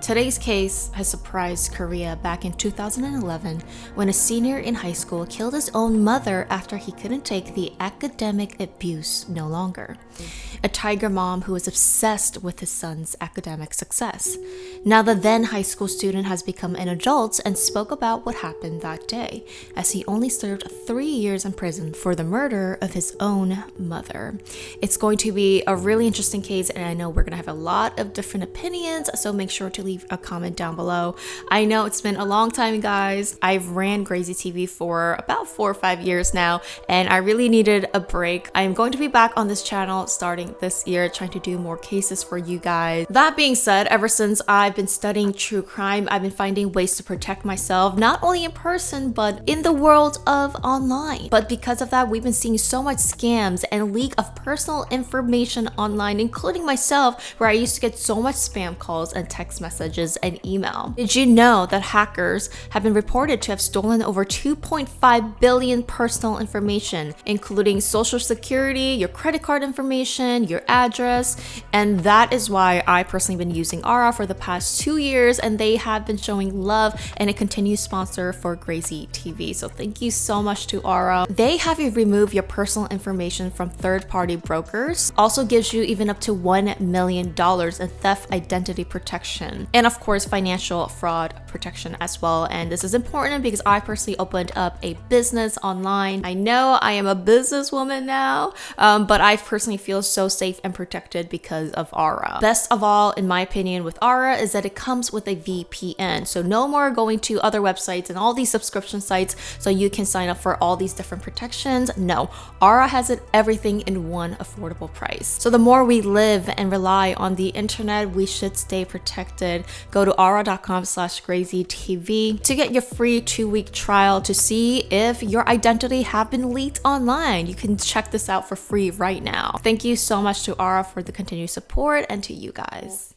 Today's case has surprised Korea back in 2011 when a senior in high school killed his own mother after he couldn't take the academic abuse no longer. A tiger mom who was obsessed with his son's academic success. Now the then high school student has become an adult and spoke about what happened that day, as he only served 3 years in prison for the murder of his own mother. It's going to be a really interesting case, and I know we're going to have a lot of different opinions, so make sure to leave a comment down below. I know it's been a long time, guys. I've ran GRAZY TV for about 4 or 5 years now, and I really needed a break. I am going to be back on this channel starting this year, trying to do more cases for you guys. That being said, ever since I've been studying true crime, I've been finding ways to protect myself, not only in person, but in the world of online. But because of that, we've been seeing so much scams and leak of personal information online, including myself, where I used to get so much spam calls and text messages and email. Did you know that hackers have been reported to have stolen over 2.5 billion personal information, including social security, your credit card information, your address? And that is why I personally been using Aura for the past 2 years, and they have been showing love and a continued sponsor for GRAZY TV. So thank you so much to Aura. They have you remove your personal information from third-party brokers. Also gives you even up to $1 million in theft identity protection. And of course, financial fraud protection as well. And this is important because I personally opened up a business online. I know I am a businesswoman now, but I personally feel so safe and protected because of Aura. Best of all, in my opinion, with Aura is that it comes with a VPN. So no more going to other websites and all these subscription sites so you can sign up for all these different protections. No, Aura has it everything in one affordable price. So the more we live and rely on the internet, we should stay protected. Go to aura.com/GRAZYTV to get your free 2-week trial to see if your identity have been leaked online. You can check this out for free right now. Thank you so much to Aura for the continued support, and to you guys.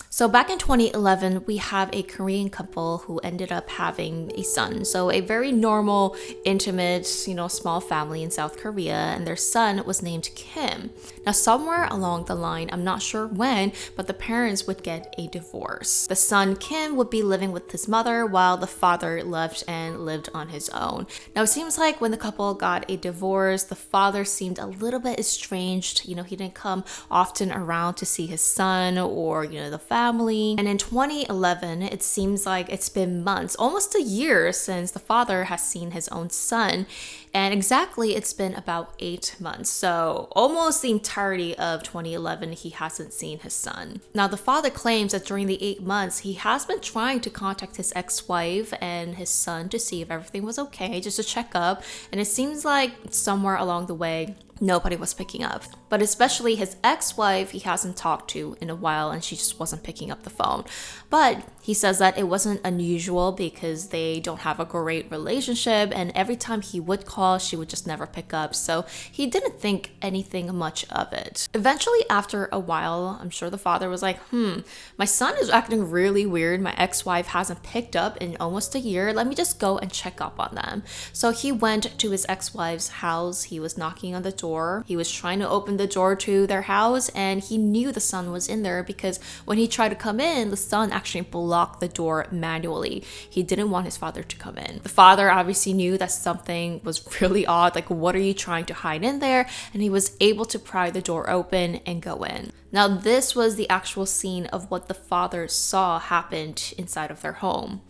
So back in 2011, we have a Korean couple who ended up having a son. So a very normal, intimate, small family in South Korea, and their son was named Kim. Now somewhere along the line, I'm not sure when, but the parents would get a divorce. The son Kim would be living with his mother while the father left and lived on his own. Now it seems like when the couple got a divorce, the father seemed a little bit estranged. He didn't come often around to see his son or, the family. And in 2011, it seems like it's been months, almost a year, since the father has seen his own son. And exactly, it's been about 8 months. So almost the entirety of 2011, he hasn't seen his son. Now, the father claims that during the 8 months, he has been trying to contact his ex-wife and his son to see if everything was okay, just to check up. And it seems like somewhere along the way, nobody was picking up. But especially his ex-wife, he hasn't talked to in a while, and she just wasn't picking up the phone. But he says that it wasn't unusual because they don't have a great relationship, and every time he would call, she would just never pick up. So he didn't think anything much of it. Eventually, after a while, I'm sure the father was like, my son is acting really weird. My ex-wife hasn't picked up in almost a year. Let me just go and check up on them. So he went to his ex-wife's house. He was knocking on the door. He was trying to open the door to their house, and he knew the son was in there because when he tried to come in, the son actually blocked the door manually. He didn't want his father to come in. The father obviously knew that something was really odd, like, what are you trying to hide in there? And he was able to pry the door open and go in. Now, this was the actual scene of what the father saw happened inside of their home.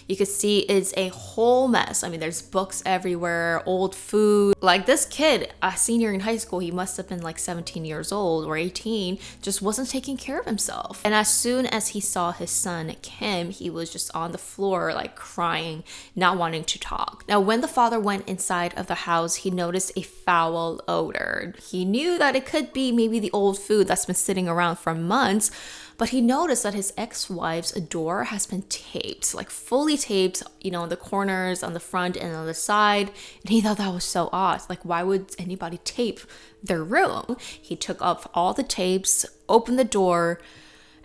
You could see it's a whole mess. I mean, there's books everywhere, old food. Like, this kid, a senior in high school, he must have been like 17 years old or 18, just wasn't taking care of himself. And as soon as he saw his son, Kim, he was just on the floor, like crying, not wanting to talk. Now, when the father went inside of the house, he noticed a foul odor. He knew that it could be maybe the old food that's been sitting around for months, but he noticed that his ex-wife's door has been taped, like fully taped, on the corners, on the front, and on the side. And he thought that was so odd. Like, why would anybody tape their room? He took off all the tapes, opened the door,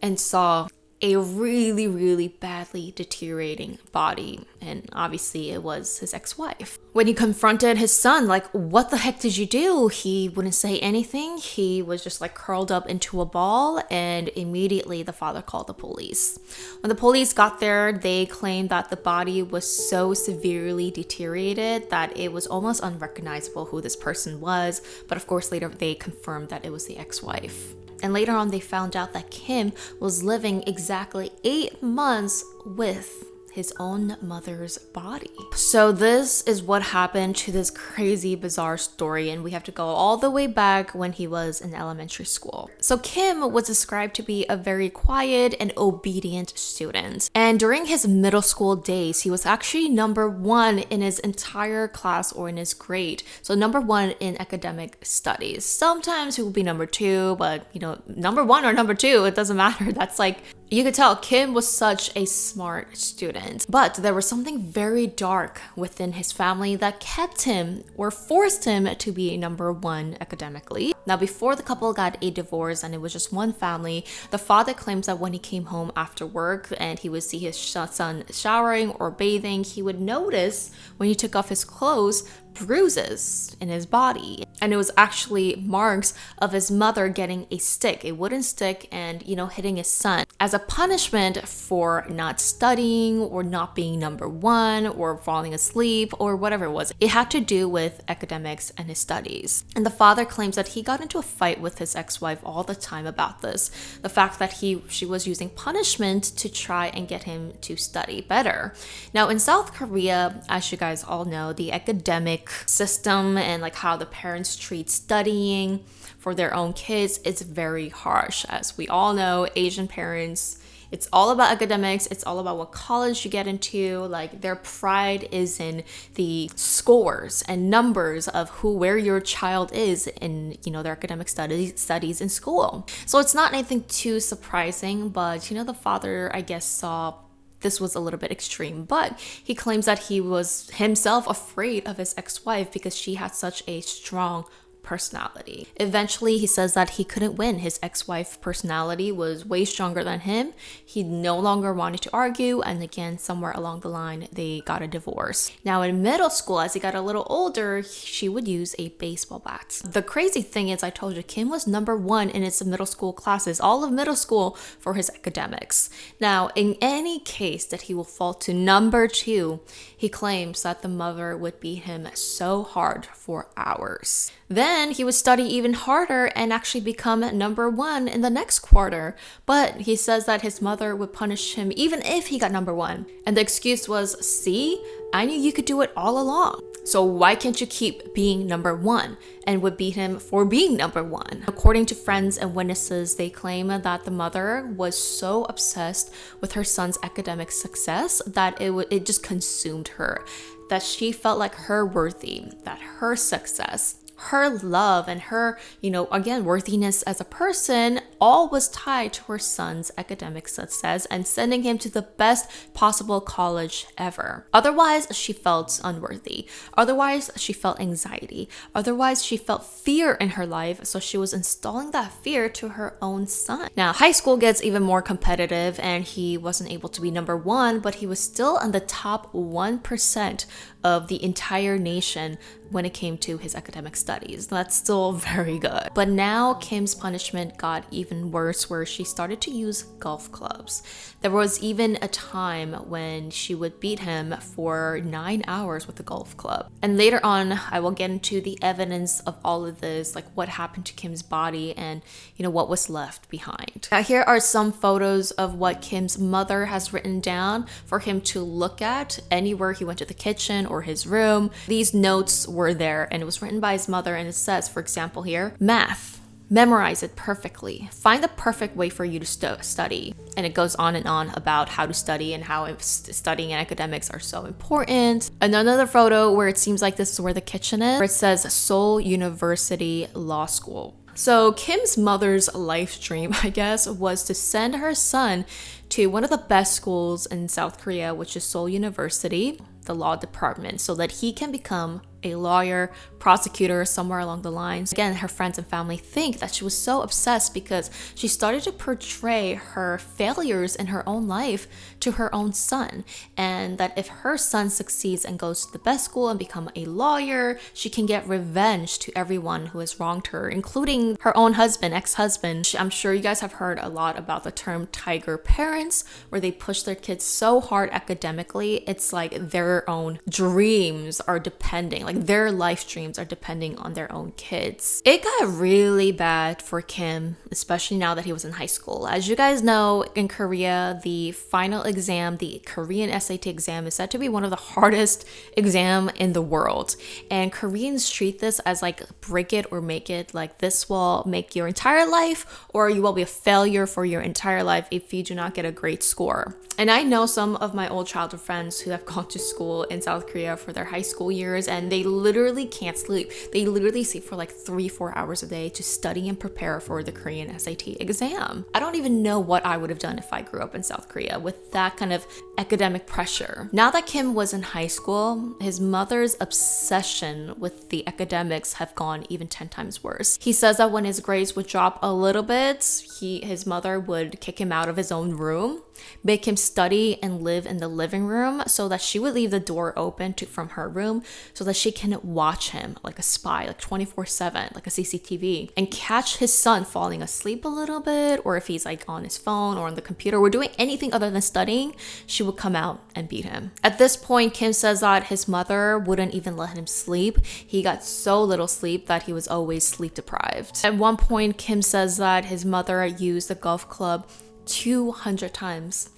and saw a really, really badly deteriorating body. And obviously it was his ex-wife. When he confronted his son, like, what the heck did you do? He wouldn't say anything. He was just like curled up into a ball, and immediately the father called the police. When the police got there, they claimed that the body was so severely deteriorated that it was almost unrecognizable who this person was. But of course, later they confirmed that it was the ex-wife. And later on, they found out that Kim was living exactly 8 months with his own mother's body. So this is what happened to this crazy, bizarre story, and we have to go all the way back when he was in elementary school. So Kim was described to be a very quiet and obedient student. And during his middle school days, he was actually number 1 in his entire class or in his grade. So number 1 in academic studies. Sometimes he will be number 2, but number 1 or number 2, it doesn't matter. That's like, you could tell Kim was such a smart student, but there was something very dark within his family that kept him or forced him to be number 1 academically. Now, before the couple got a divorce and it was just one family, the father claims that when he came home after work and he would see his son showering or bathing, he would notice when he took off his clothes, bruises in his body. And it was actually marks of his mother getting a stick, a wooden stick, and hitting his son as a punishment for not studying or not being number 1 or falling asleep or whatever it was. It had to do with academics and his studies. And the father claims that he got into a fight with his ex-wife all the time about this. The fact that she was using punishment to try and get him to study better. Now, in South Korea, as you guys all know, the academic system and like how the parents treat studying for their own kids is very harsh. As we all know, Asian parents, it's all about academics. It's all about what college you get into. Like, their pride is in the scores and numbers of where your child is in, their academic studies in school. So it's not anything too surprising, but the father, I guess, saw this was a little bit extreme, but he claims that he was himself afraid of his ex-wife because she had such a strong personality. Eventually, he says that he couldn't win. His ex-wife personality was way stronger than him. He no longer wanted to argue, and again, somewhere along the line, they got a divorce. Now, in middle school, as he got a little older, she would use a baseball bat. The crazy thing is, I told you, Kim was number 1 in his middle school classes, all of middle school, for his academics. Now, in any case that he will fall to number 2, he claims that the mother would beat him so hard for hours. Then he would study even harder and actually become number 1 in the next quarter. But he says that his mother would punish him even if he got number 1. And the excuse was, see, I knew you could do it all along. So why can't you keep being number 1? And would beat him for being number 1. According to friends and witnesses, they claim that the mother was so obsessed with her son's academic success that it just consumed her. That she felt like her worthy, that her success, her love, and her, again, worthiness as a person all was tied to her son's academic success and sending him to the best possible college ever. Otherwise, she felt unworthy. Otherwise, she felt anxiety. Otherwise, she felt fear in her life, so she was installing that fear to her own son. Now, high school gets even more competitive, and he wasn't able to be number 1, but he was still in the top 1% of the entire nation when it came to his academic studies. That's still very good. But now Kim's punishment got even worse, where she started to use golf clubs. There was even a time when she would beat him for 9 hours with a golf club. And later on, I will get into the evidence of all of this, like what happened to Kim's body and, what was left behind. Now, here are some photos of what Kim's mother has written down for him to look at anywhere he went to the kitchen or his room. These notes were there, and it was written by his mother, and it says, for example here, math. Memorize it perfectly. Find the perfect way for you to study. And it goes on and on about how to study and how studying and academics are so important. And another photo where it seems like this is where the kitchen is, where it says Seoul University Law School. So Kim's mother's life dream, I guess, was to send her son to one of the best schools in South Korea, which is Seoul University, the law department, so that he can become a lawyer, prosecutor, somewhere along the lines. Again, her friends and family think that she was so obsessed because she started to portray her failures in her own life to her own son, and that if her son succeeds and goes to the best school and become a lawyer, she can get revenge to everyone who has wronged her, including her own husband, ex-husband. I'm sure you guys have heard a lot about the term tiger parents, where they push their kids so hard academically, it's like their own dreams are depending, like their life dreams are depending on their own kids. It got really bad for Kim, especially now that he was in high school. As you guys know, in Korea, the final exam, the Korean SAT exam, is said to be one of the hardest exam in the world. And Koreans treat this as like break it or make it, like this will make your entire life, or you will be a failure for your entire life if you do not get a great score. And I know some of my old childhood friends who have gone to school in South Korea for their high school years, and they literally can't sleep. They literally sleep for like 3-4 hours a day to study and prepare for the Korean SAT exam. I don't even know what I would have done if I grew up in South Korea with that kind of academic pressure. Now that Kim was in high school, his mother's obsession with the academics have gone even 10 times worse. He says that when his grades would drop a little bit, his mother would kick him out of his own room, make him study and live in the living room, so that she would leave the door open from her room so that she can watch him like a spy, like 24/7, like a CCTV, and catch his son falling asleep a little bit, or if he's like on his phone or on the computer or doing anything other than studying, she would come out and beat him. At this point, Kim says that his mother wouldn't even let him sleep. He got so little sleep that he was always sleep deprived. At one point, Kim says that his mother used the golf club 200 times,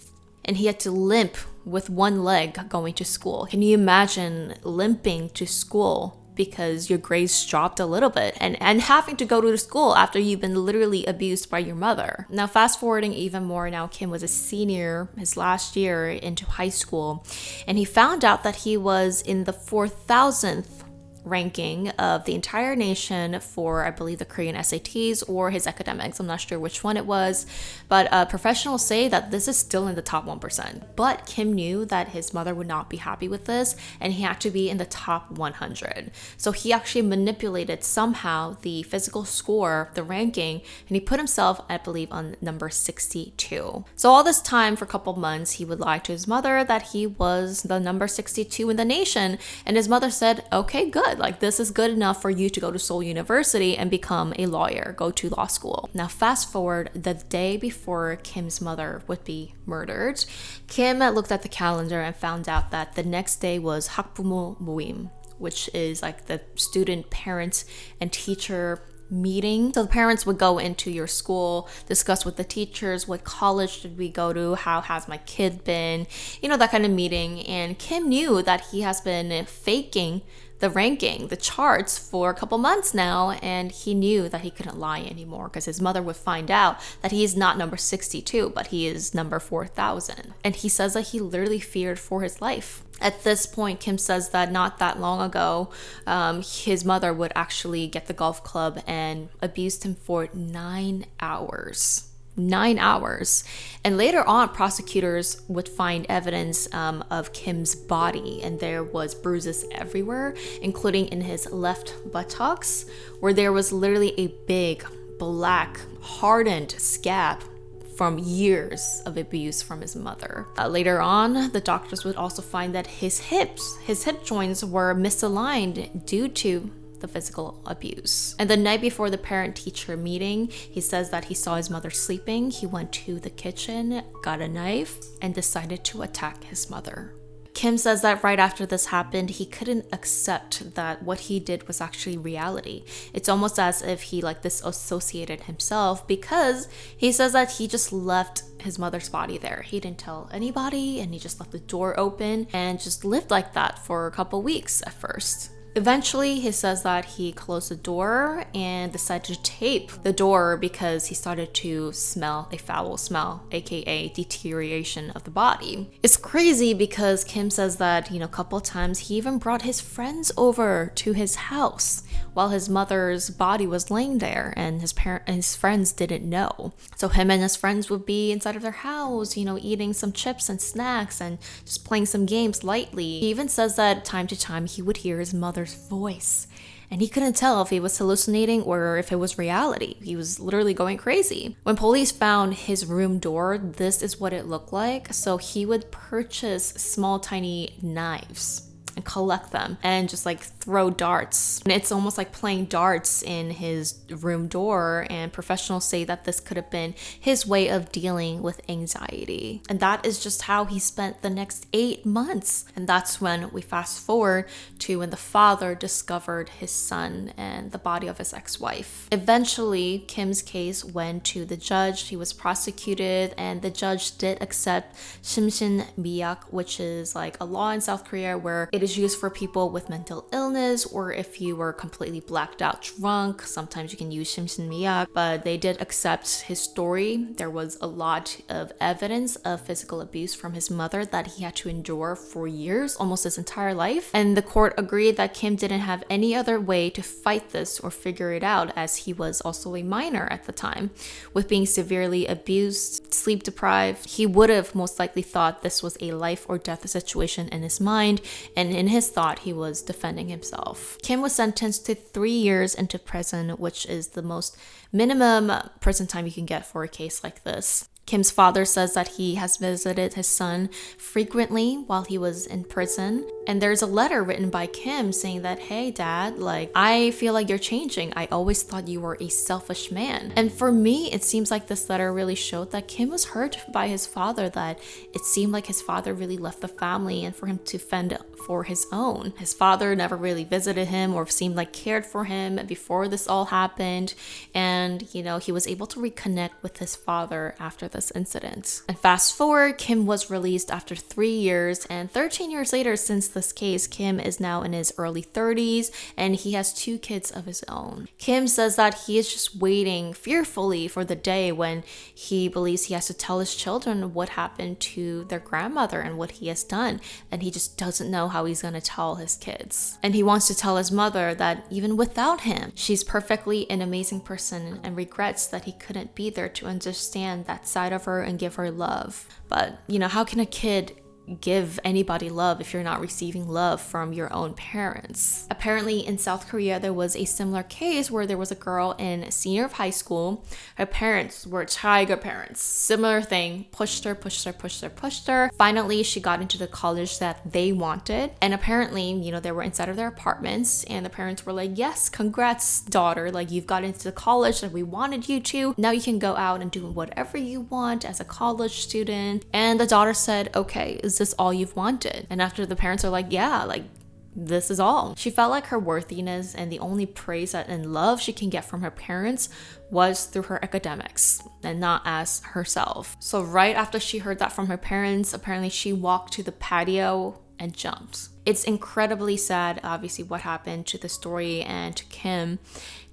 and he had to limp with one leg going to school. Can you imagine limping to school because your grades dropped a little bit and having to go to the school after you've been literally abused by your mother? Now, fast forwarding even more, now Kim was a senior, his last year into high school, and he found out that he was in the 4,000th ranking of the entire nation for, I believe, the Korean SATs or his academics. I'm not sure which one it was, but professionals say that this is still in the top 1%. But Kim knew that his mother would not be happy with this, and he had to be in the top 100. So he actually manipulated somehow the physical score, the ranking, and he put himself, I believe, on number 62. So all this time, for a couple months, he would lie to his mother that he was the number 62 in the nation, and his mother said, okay, good. Like, this is good enough for you to go to Seoul University and become a lawyer, go to law school. Now, fast forward the day before Kim's mother would be murdered, Kim looked at the calendar and found out that the next day was 학부모 모임, which is like the student, parents, and teacher meeting. So the parents would go into your school, discuss with the teachers, what college did we go to, how has my kid been, that kind of meeting. And Kim knew that he has been faking the ranking, the charts for a couple months now, and he knew that he couldn't lie anymore because his mother would find out that he is not number 62, but he is number 4,000. And he says that he literally feared for his life. At this point, Kim says that not that long ago, his mother would actually get the golf club and abused him for 9 hours. 9 hours. And later on, prosecutors would find evidence of Kim's body, and there was bruises everywhere, including in his left buttocks, where there was literally a big, black, hardened scab from years of abuse from his mother. Later on, the doctors would also find that his hip joints were misaligned due to the physical abuse. And the night before the parent-teacher meeting, he says that he saw his mother sleeping. He went to the kitchen, got a knife, and decided to attack his mother. Kim says that right after this happened, he couldn't accept that what he did was actually reality. It's almost as if he disassociated himself, because he says that he just left his mother's body there. He didn't tell anybody, and he just left the door open and just lived like that for a couple weeks at first. Eventually, he says that he closed the door and decided to tape the door because he started to smell a foul smell, aka deterioration of the body. It's crazy because Kim says that, a couple times he even brought his friends over to his house while his mother's body was laying there, and his friends didn't know. So him and his friends would be inside of their house, eating some chips and snacks and just playing some games lightly. He even says that time to time he would hear his mother's father's voice. And he couldn't tell if he was hallucinating or if it was reality. He was literally going crazy. When police found his room door, this is what it looked like. So he would purchase small, tiny knives and collect them and just like throw darts. And it's almost like playing darts in his room door, and professionals say that this could have been his way of dealing with anxiety. And that is just how he spent the next 8 months. And that's when we fast forward to when the father discovered his son and the body of his ex-wife. Eventually, Kim's case went to the judge. He was prosecuted, and the judge did accept 심신 미약, which is like a law in South Korea where it is used for people with mental illness, or if you were completely blacked out drunk, sometimes you can use 심신미약. But they did accept his story. There was a lot of evidence of physical abuse from his mother that he had to endure for years, almost his entire life. And the court agreed that Kim didn't have any other way to fight this or figure it out, as he was also a minor at the time. With being severely abused, sleep deprived, he would have most likely thought this was a life or death situation in his mind, and in his thought, he was defending himself. Kim was sentenced to 3 years into prison, which is the most minimum prison time you can get for a case like this. Kim's father says that he has visited his son frequently while he was in prison. And there's a letter written by Kim saying that, hey dad, like, I feel like you're changing. I always thought you were a selfish man. And for me, it seems like this letter really showed that Kim was hurt by his father, that it seemed like his father really left the family and for him to fend for his own. His father never really visited him or seemed like cared for him before this all happened. And, you know, he was able to reconnect with his father after this incident. And fast forward, Kim was released after 3 years, and 13 years later since this case, Kim is now in his early 30s and he has 2 kids of his own. Kim says that he is just waiting fearfully for the day when he believes he has to tell his children what happened to their grandmother and what he has done, and he just doesn't know how he's gonna tell his kids. And he wants to tell his mother that even without him, she's perfectly an amazing person, and regrets that he couldn't be there to understand that side of her and give her love. But, you know, how can a kid give anybody love if you're not receiving love from your own parents? Apparently in South Korea, there was a similar case where there was a girl in senior of high school. Her parents were tiger parents. Similar thing, pushed her. Finally, she got into the college that they wanted. And apparently, you know, they were inside of their apartments and the parents were like, yes, congrats, daughter. Like, you've got into the college that we wanted you to. Now you can go out and do whatever you want as a college student. And the daughter said, okay, is this all you've wanted? And after the parents are like, yeah, like, this is all. She felt like her worthiness and the only praise and love she can get from her parents was through her academics and not as herself. So right after she heard that from her parents, apparently she walked to the patio and jumped. It's incredibly sad, obviously, what happened to the story and to Kim.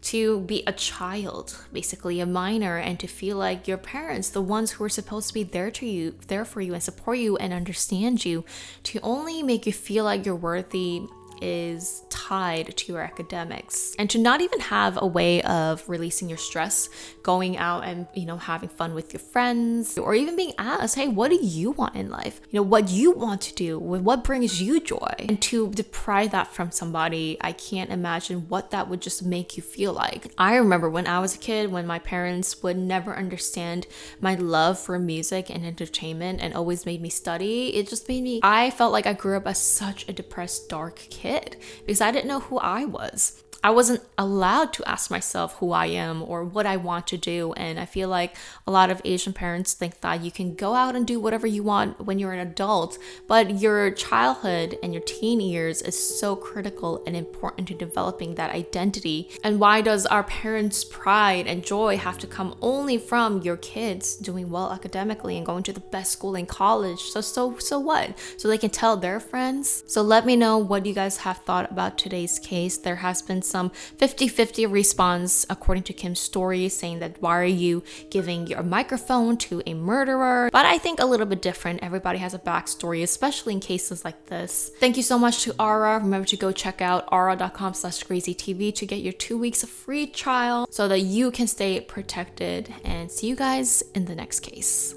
To be a child, basically a minor, and to feel like your parents, the ones who are supposed to be there for you and support you and understand you, to only make you feel like you're worthy is tied to your academics, and to not even have a way of releasing your stress, going out and, you know, having fun with your friends, or even being asked, hey, what do you want in life? You know, what you want to do, what brings you joy? And to deprive that from somebody, I can't imagine what that would just make you feel like. I remember when I was a kid, when my parents would never understand my love for music and entertainment and always made me study. It just made me, I felt like I grew up as such a depressed, dark kid because I didn't know who I was. I wasn't allowed to ask myself who I am or what I want to do. And I feel like a lot of Asian parents think that you can go out and do whatever you want when you're an adult, but your childhood and your teen years is so critical and important to developing that identity. And why does our parents' pride and joy have to come only from your kids doing well academically and going to the best school in college? So what? So they can tell their friends? So let me know what you guys have thought about today's case. There has been some 50-50 response according to Kim's story, saying that why are you giving your microphone to a murderer? But I think a little bit different. Everybody has a backstory, especially in cases like this. Thank you so much to Aura. Remember to go check out aura.com/grazytv to get your 2 weeks of free trial so that you can stay protected, and see you guys in the next case.